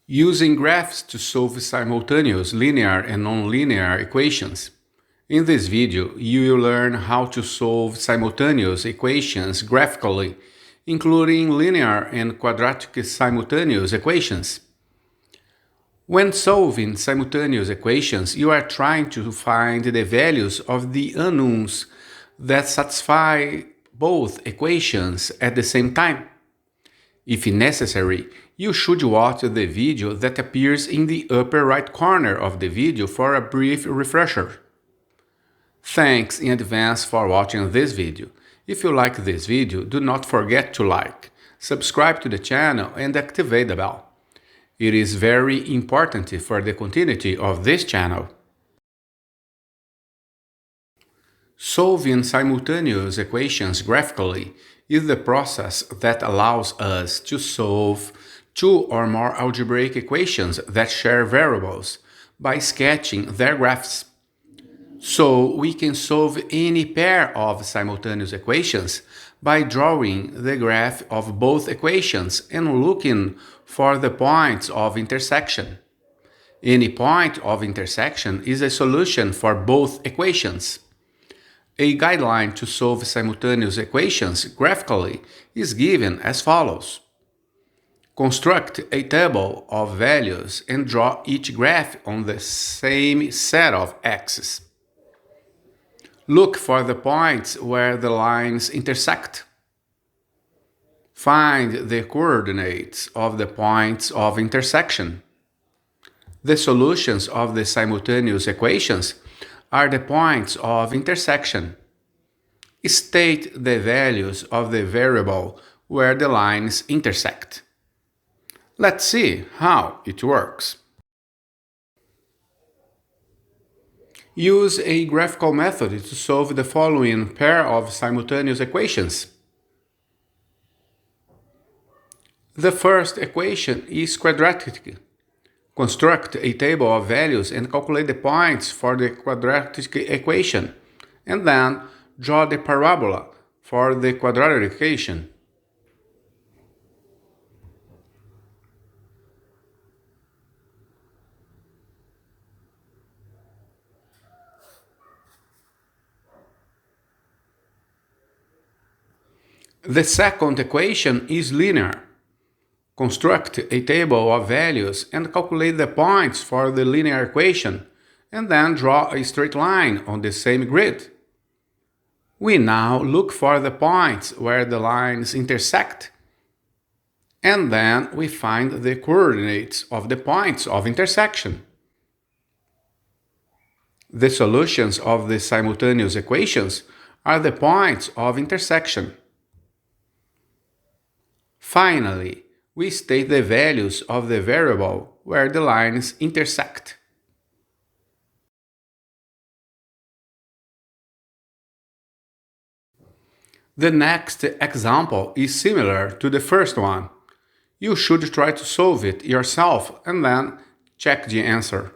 Using graphs to solve simultaneous linear and nonlinear equations. In this video, you will learn how to solve simultaneous equations graphically, including linear and quadratic simultaneous equations. When solving simultaneous equations, you are trying to find the values of the unknowns that satisfy both equations at the same time. If necessary, you should watch the video that appears in the upper right corner of the video for a brief refresher. Thanks in advance for watching this video. If you like this video, do not forget to like, subscribe to the channel and activate the bell. It is very important for the continuity of this channel. Solving simultaneous equations graphically is the process that allows us to solve two or more algebraic equations that share variables by sketching their graphs. So we can solve any pair of simultaneous equations by drawing the graph of both equations and looking for the points of intersection. Any point of intersection is a solution for both equations. A guideline to solve simultaneous equations graphically is given as follows. Construct a table of values and draw each graph on the same set of axes. Look for the points where the lines intersect. Find the coordinates of the points of intersection. The solutions of the simultaneous equations are the points of intersection. State the values of the variable where the lines intersect. Let's see how it works. Use a graphical method to solve the following pair of simultaneous equations. The first equation is quadratic. Construct a table of values and calculate the points for the quadratic equation, and then draw the parabola for the quadratic equation. The second equation is linear. Construct a table of values and calculate the points for the linear equation, and then draw a straight line on the same grid. We now look for the points where the lines intersect, and then we find the coordinates of the points of intersection. The solutions of the simultaneous equations are the points of intersection. Finally, we state the values of the variable where the lines intersect. The next example is similar to the first one. You should try to solve it yourself and then check the answer.